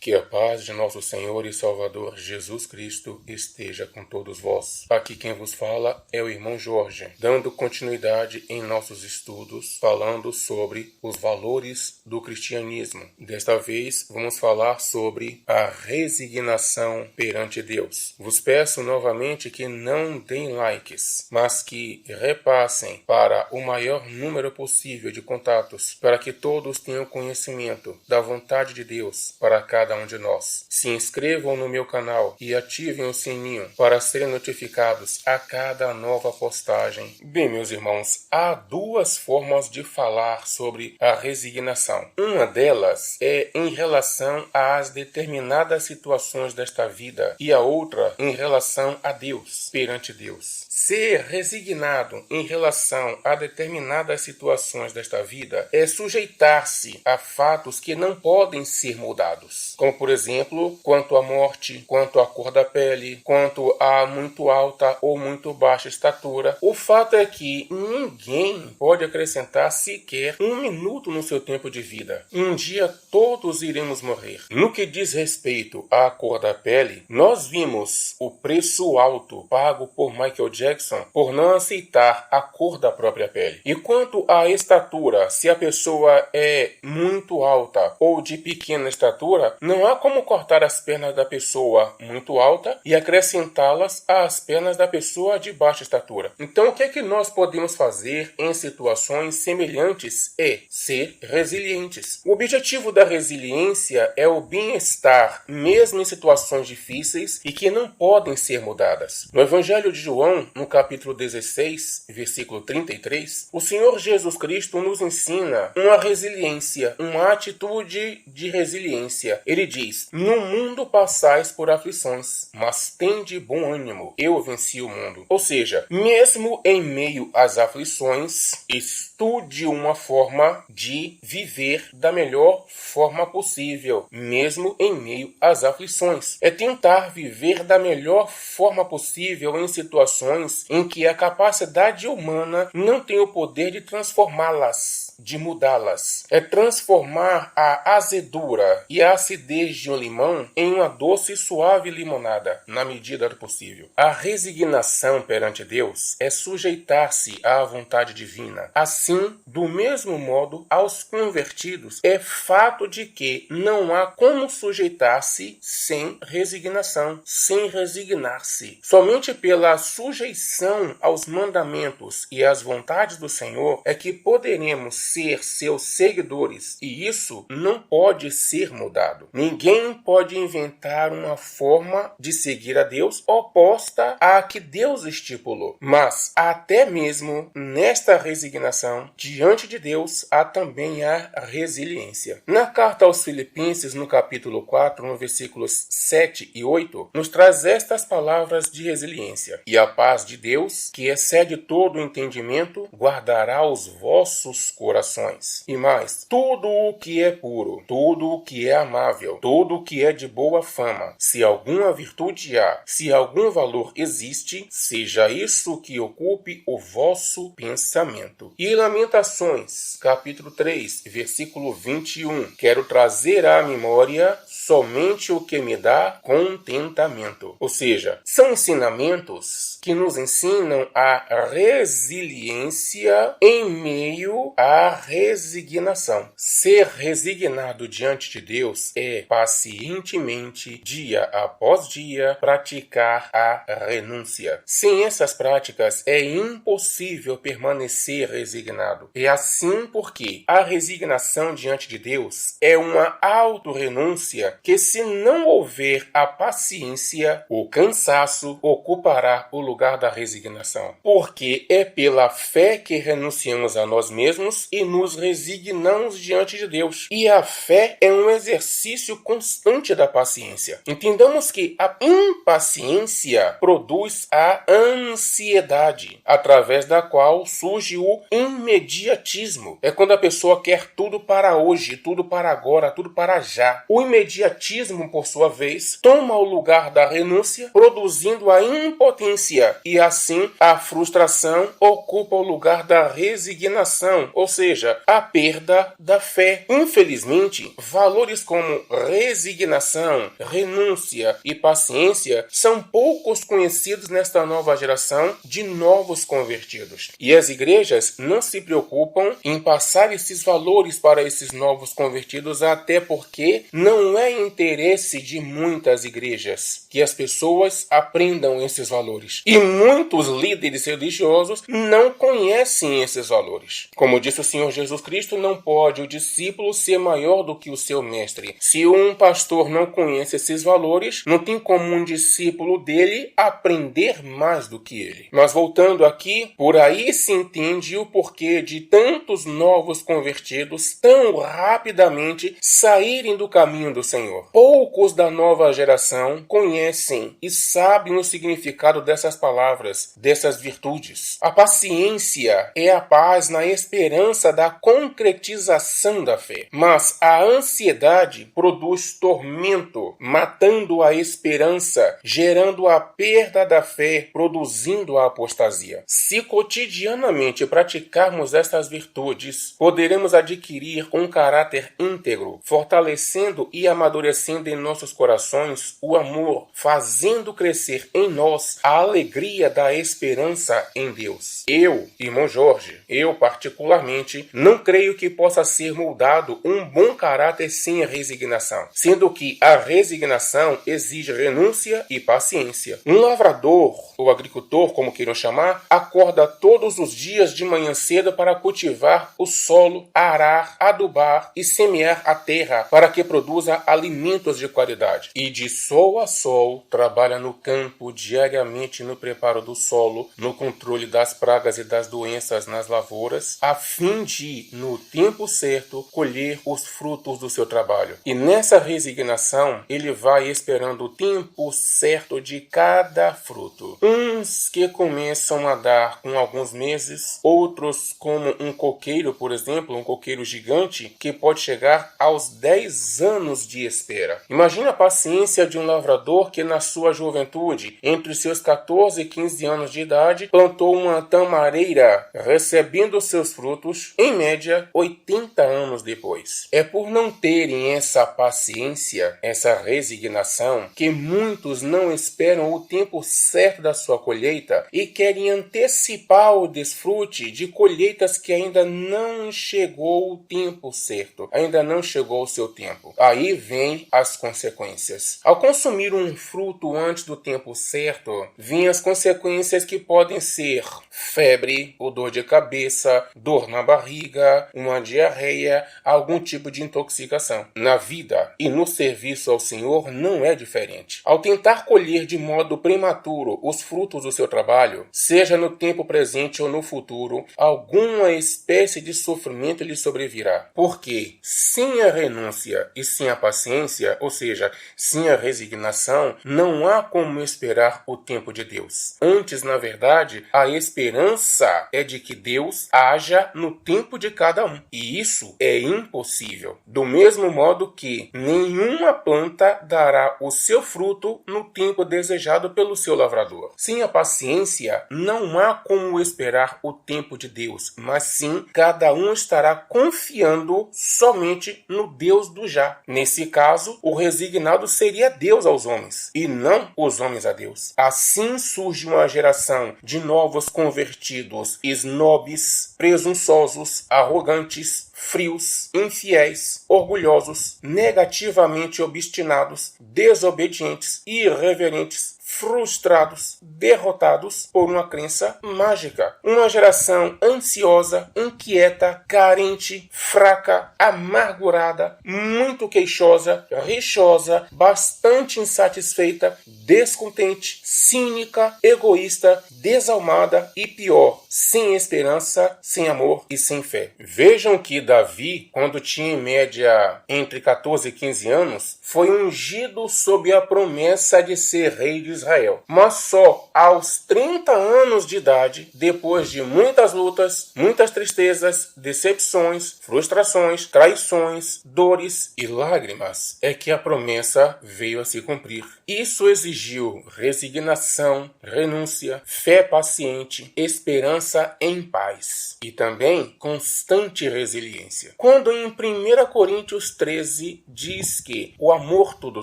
Que a paz de nosso Senhor e Salvador Jesus Cristo esteja com todos vós. Aqui quem vos fala é o irmão Jorge, dando continuidade em nossos estudos, falando sobre os valores do cristianismo. Desta vez vamos falar sobre a resignação perante Deus. Vos peço novamente que não deem likes, mas que repassem para o maior número possível de contatos, para que todos tenham conhecimento da vontade de Deus para cada um de nós. Se inscrevam no meu canal e ativem o sininho para serem notificados a cada nova postagem. Bem, meus irmãos, há duas formas de falar sobre a resignação. Uma delas é em relação às determinadas situações desta vida e a outra em relação a Deus, perante Deus. Ser resignado em relação a determinadas situações desta vida é sujeitar-se a fatos que não podem ser mudados, como por exemplo, quanto à morte, quanto à cor da pele, quanto a muito alta ou muito baixa estatura. O fato é que ninguém pode acrescentar sequer um minuto no seu tempo de vida. Um dia todos iremos morrer. No que diz respeito à cor da pele, nós vimos o preço alto pago por Michael Jackson por não aceitar a cor da própria pele. E quanto à estatura, se a pessoa é muito alta ou de pequena estatura, não há como cortar as pernas da pessoa muito alta e acrescentá-las às pernas da pessoa de baixa estatura. Então, o que é que nós podemos fazer em situações semelhantes é ser resilientes. O objetivo da resiliência é o bem-estar, mesmo em situações difíceis e que não podem ser mudadas. No Evangelho de João, no capítulo 16, versículo 33, o Senhor Jesus Cristo nos ensina uma resiliência, uma atitude de resiliência. Ele diz: no mundo passais por aflições, mas tende bom ânimo, eu venci o mundo. Ou seja, mesmo em meio às aflições, estude uma forma de viver da melhor forma possível, mesmo em meio às aflições. É tentar viver da melhor forma possível em situações em que a capacidade humana não tem o poder de transformá-las, de mudá-las. É transformar a azedura e a acidez de um limão em uma doce e suave limonada, na medida do possível. A resignação perante Deus é sujeitar-se à vontade divina. Assim, do mesmo modo, aos convertidos, é fato de que não há como sujeitar-se sem resignação, sem resignar-se. Somente pela sujeição aos mandamentos e às vontades do Senhor é que poderemos ser seus seguidores, e isso não pode ser mudado. Ninguém pode inventar uma forma de seguir a Deus oposta à que Deus estipulou. Mas até mesmo nesta resignação diante de Deus há também a resiliência. Na carta aos Filipenses, no capítulo 4, no versículos 7 e 8, nos traz estas palavras de resiliência: e a paz de Deus, que excede todo o entendimento, guardará os vossos corações. E mais, tudo o que é puro, tudo o que é amável, tudo o que é de boa fama, se alguma virtude há, se algum valor existe, seja isso que ocupe o vosso pensamento. E Lamentações, capítulo 3, versículo 21, quero trazer à memória somente o que me dá contentamento. Ou seja, são ensinamentos que nos ensinam a resiliência em meio à resignação. Ser resignado diante de Deus é pacientemente, dia após dia, praticar a renúncia. Sem essas práticas é impossível permanecer resignado. É assim porque a resignação diante de Deus é uma autorrenúncia que, se não houver a paciência, o cansaço ocupará o lugar da resignação. Porque é pela fé que renunciamos a nós mesmos e nos resignamos diante de Deus. E a fé é um exercício constante da paciência. Entendamos que a impaciência produz a ansiedade, através da qual surge o imediatismo. É quando a pessoa quer tudo para hoje, tudo para agora, tudo para já. O imediatismo, por sua vez, toma o lugar da renúncia, produzindo a impotência, e assim a frustração ocupa o lugar da resignação, ou seja, a perda da fé. Infelizmente, valores como resignação, renúncia e paciência são poucos conhecidos nesta nova geração de novos convertidos. E as igrejas não se preocupam em passar esses valores para esses novos convertidos, até porque não é interesse de muitas igrejas que as pessoas aprendam esses valores. E muitos líderes religiosos não conhecem esses valores. Como disse o Senhor Jesus Cristo, não pode o discípulo ser maior do que o seu mestre. Se um pastor não conhece esses valores, não tem como um discípulo dele aprender mais do que ele. Mas voltando aqui, por aí se entende o porquê de tantos novos convertidos tão rapidamente saírem do caminho do Senhor. Poucos da nova geração conhecem e sabem o significado dessas palavras, dessas virtudes. A paciência é a paz na esperança da concretização da fé. Mas a ansiedade produz tormento, matando a esperança, gerando a perda da fé, produzindo a apostasia. Se cotidianamente praticarmos estas virtudes, poderemos adquirir um caráter íntegro, fortalecendo e amadurecendo em nossos corações o amor, fazendo crescer em nós a alegria da esperança em Deus. Eu, irmão Jorge, particularmente, não creio que possa ser moldado um bom caráter sem a resignação, sendo que a resignação exige renúncia e paciência. Um lavrador, ou agricultor, como queiram chamar, acorda todos os dias de manhã cedo para cultivar o solo, arar, adubar e semear a terra para que produza alimentos de qualidade. E de sol a sol trabalha no campo diariamente no preparo do solo, no controle das pragas e das doenças nas lavouras, a fim de, no tempo certo, colher os frutos do seu trabalho. E nessa resignação, ele vai esperando o tempo certo de cada fruto. Uns que começam a dar com alguns meses, outros como um coqueiro, por exemplo, um coqueiro gigante, que pode chegar aos 10 anos de espera. Imagina a paciência de um lavrador que na sua juventude, entre os seus 14 e 15 anos de idade, plantou uma tamareira, recebendo seus frutos, em média, 80 anos depois. É por não terem essa paciência, essa resignação, que muitos não esperam o tempo certo da sua colheita e querem antecipar o desfrute de colheitas que ainda não chegou o tempo certo, ainda não chegou o seu tempo. Aí vem as consequências. Ao consumir um fruto antes do tempo certo, vêm as consequências que podem ser febre, ou dor de cabeça, dor na barriga, uma diarreia, algum tipo de intoxicação. Na vida e no serviço ao Senhor não é diferente. Ao tentar colher de modo prematuro os frutos do seu trabalho, seja no tempo presente ou no futuro, alguma espécie de sofrimento lhe sobrevirá. Porque sem a renúncia e sem a paciência, ou seja, sem a resignação, não há como esperar o tempo de Deus. Antes, na verdade, a esperança é de que Deus haja no tempo de cada um. E isso é impossível. Do mesmo modo que nenhuma planta dará o seu fruto no tempo desejado pelo seu lavrador. Sem a paciência, não há como esperar o tempo de Deus, mas sim cada um estará confiando somente no Deus do já. Nesse caso, o resignado seria Deus aos homens, e não os homens a Deus. Assim surge uma geração de novos convertidos, snobs, presunçosos, arrogantes, frios, infiéis, orgulhosos, negativamente obstinados, desobedientes, irreverentes, frustrados, derrotados por uma crença mágica. Uma geração ansiosa, inquieta, carente, fraca, amargurada, muito queixosa, rixosa, bastante insatisfeita, descontente, cínica, egoísta, desalmada e pior, sem esperança, sem amor e sem fé. Vejam que Davi, quando tinha em média entre 14 e 15 anos, foi ungido sob a promessa de ser rei de Israel. Mas só aos 30 anos de idade, depois de muitas lutas, muitas tristezas, decepções, frustrações, traições, dores e lágrimas, é que a promessa veio a se cumprir. Isso exigiu resignação, renúncia, fé paciente, esperança em paz e também constante resiliência. Quando em 1 Coríntios 13 diz que o amor tudo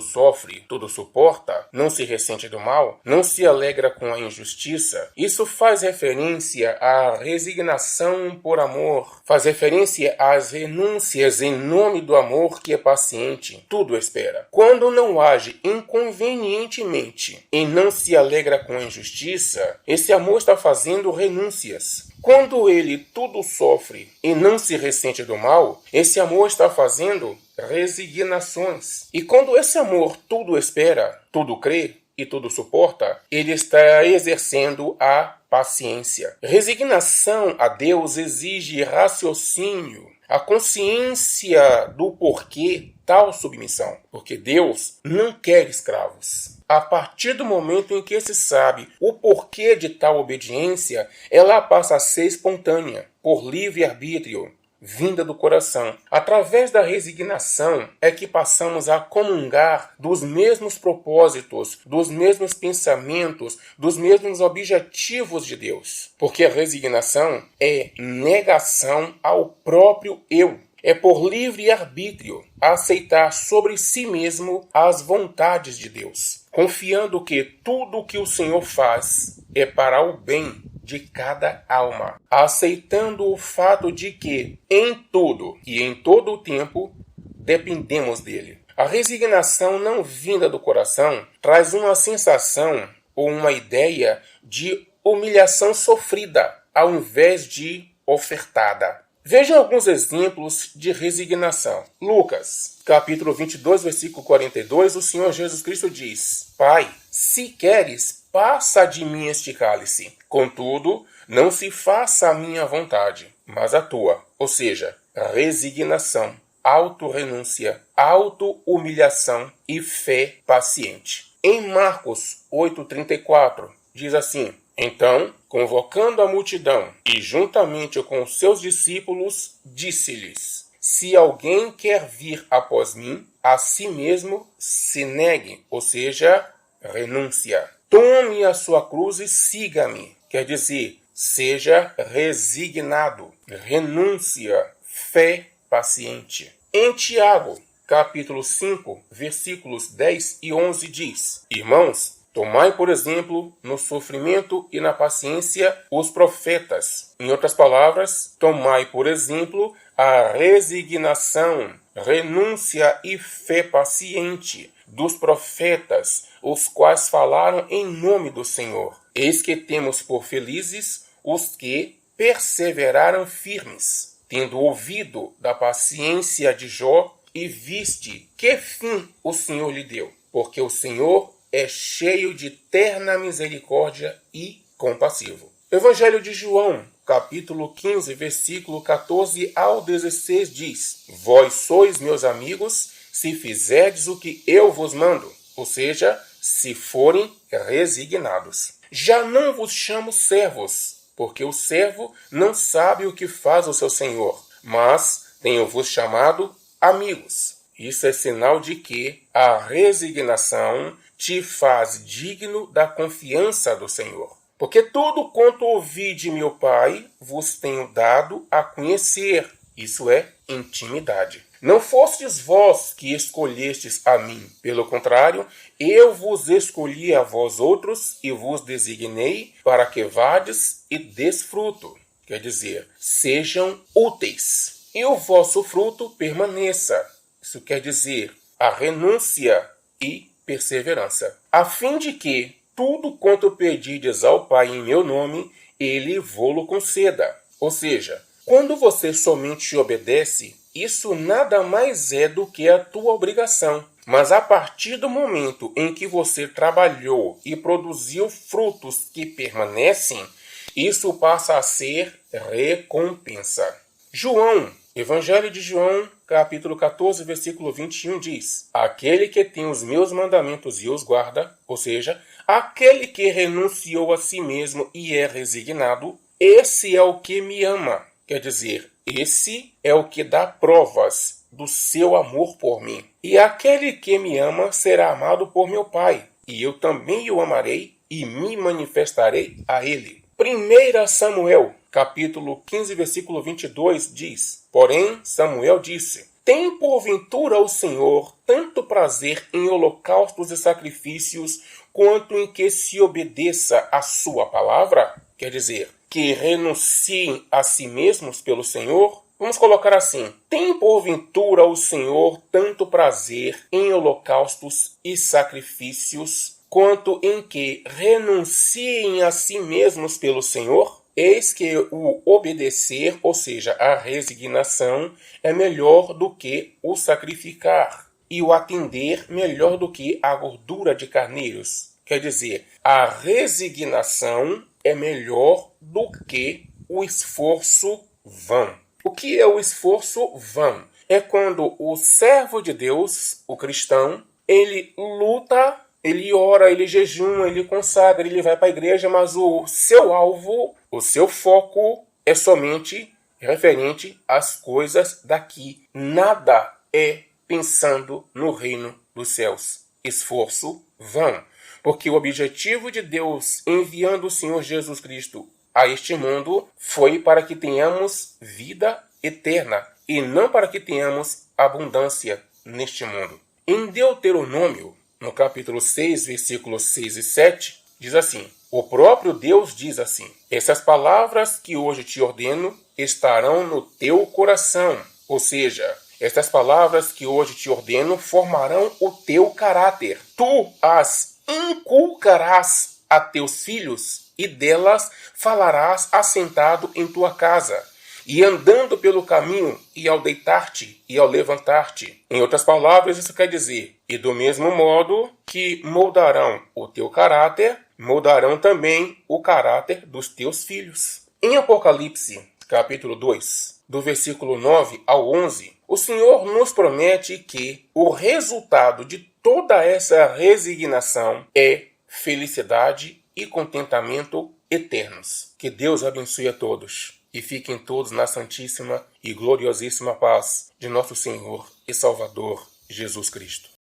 sofre, tudo suporta, não se ressente do mal, não se alegra com a injustiça, isso faz referência à resignação por amor, faz referência às renúncias em nome do amor que é paciente, tudo espera. Quando não age inconvenientemente e não se alegra com a injustiça, esse amor está fazendo renúncias. Quando ele tudo sofre e não se ressente do mal, esse amor está fazendo resignações. E quando esse amor tudo espera, tudo crê e tudo suporta, ele está exercendo a paciência. Resignação a Deus exige raciocínio, a consciência do porquê tal submissão, porque Deus não quer escravos. A partir do momento em que se sabe o porquê de tal obediência, ela passa a ser espontânea, por livre-arbítrio, vinda do coração. Através da resignação é que passamos a comungar dos mesmos propósitos, dos mesmos pensamentos, dos mesmos objetivos de Deus. Porque a resignação é negação ao próprio eu. É por livre-arbítrio aceitar sobre si mesmo as vontades de Deus, confiando que tudo o que o Senhor faz é para o bem de cada alma, aceitando o fato de que em tudo e em todo o tempo dependemos dele. A resignação não vinda do coração traz uma sensação ou uma ideia de humilhação sofrida ao invés de ofertada. Vejam alguns exemplos de resignação. Lucas, capítulo 22, versículo 42, o Senhor Jesus Cristo diz: Pai, se queres, passa de mim este cálice. Contudo, não se faça a minha vontade, mas a tua. Ou seja, resignação, autorrenúncia, auto-humilhação e fé paciente. Em Marcos 8,34, diz assim: Então, convocando a multidão e juntamente com os seus discípulos, disse-lhes: Se alguém quer vir após mim, a si mesmo se negue, ou seja, renúncia. Tome a sua cruz e siga-me. Quer dizer, seja resignado, renúncia, fé paciente. Em Tiago, capítulo 5, versículos 10 e 11 diz: Irmãos, tomai, por exemplo, no sofrimento e na paciência os profetas. Em outras palavras, tomai, por exemplo, a resignação, renúncia e fé paciente dos profetas, os quais falaram em nome do Senhor. Eis que temos por felizes os que perseveraram firmes, tendo ouvido da paciência de Jó e viste que fim o Senhor lhe deu, porque o Senhor é cheio de terna misericórdia e compassivo. Evangelho de João, capítulo 15, versículo 14 ao 16 diz: Vós sois meus amigos, se fizerdes o que eu vos mando, ou seja, se forem resignados. Já não vos chamo servos, porque o servo não sabe o que faz o seu senhor, mas tenho-vos chamado amigos. Isso é sinal de que a resignação te faz digno da confiança do Senhor. Porque tudo quanto ouvi de meu Pai vos tenho dado a conhecer. Isso é intimidade. Não fostes vós que escolhestes a mim. Pelo contrário, eu vos escolhi a vós outros e vos designei para que vades e des fruto. Quer dizer, sejam úteis. E o vosso fruto permaneça. Isso quer dizer a renúncia e perseverança. A fim de que tudo quanto pedides ao Pai em meu nome, ele vô-lo conceda. Ou seja, quando você somente obedece, isso nada mais é do que a tua obrigação. Mas a partir do momento em que você trabalhou e produziu frutos que permanecem, isso passa a ser recompensa. João, Evangelho de João, capítulo 14, versículo 21 diz: aquele que tem os meus mandamentos e os guarda, ou seja, aquele que renunciou a si mesmo e é resignado, esse é o que me ama. Quer dizer, esse é o que dá provas do seu amor por mim. E aquele que me ama será amado por meu Pai, e eu também o amarei e me manifestarei a ele. 1 Samuel, capítulo 15, versículo 22 diz: porém, Samuel disse: tem porventura o Senhor tanto prazer em holocaustos e sacrifícios, quanto em que se obedeça a sua palavra? Quer dizer, que renunciem a si mesmos pelo Senhor? Vamos colocar assim: tem porventura o Senhor tanto prazer em holocaustos e sacrifícios, quanto em que renunciem a si mesmos pelo Senhor? Eis que o obedecer, ou seja, a resignação, é melhor do que o sacrificar, e o atender melhor do que a gordura de carneiros. Quer dizer, a resignação é melhor do que o esforço vão. O que é o esforço vão? É quando o servo de Deus, o cristão, ele luta, ele ora, ele jejuma, ele consagra, ele vai para a igreja, mas o seu alvo, o seu foco é somente referente às coisas daqui. Nada é pensando no reino dos céus. Esforço vão. Porque o objetivo de Deus enviando o Senhor Jesus Cristo a este mundo foi para que tenhamos vida eterna e não para que tenhamos abundância neste mundo. Em Deuteronômio, no capítulo 6, versículos 6 e 7, diz assim: o próprio Deus diz assim: essas palavras que hoje te ordeno estarão no teu coração. Ou seja, estas palavras que hoje te ordeno formarão o teu caráter. Tu as inculcarás a teus filhos e delas falarás assentado em tua casa, e andando pelo caminho, e ao deitar-te, e ao levantar-te. Em outras palavras, isso quer dizer, e do mesmo modo que moldarão o teu caráter, moldarão também o caráter dos teus filhos. Em Apocalipse, capítulo 2, do versículo 9 ao 11, o Senhor nos promete que o resultado de toda essa resignação é felicidade e contentamento eternos. Que Deus abençoe a todos e fiquem todos na santíssima e gloriosíssima paz de nosso Senhor e Salvador Jesus Cristo.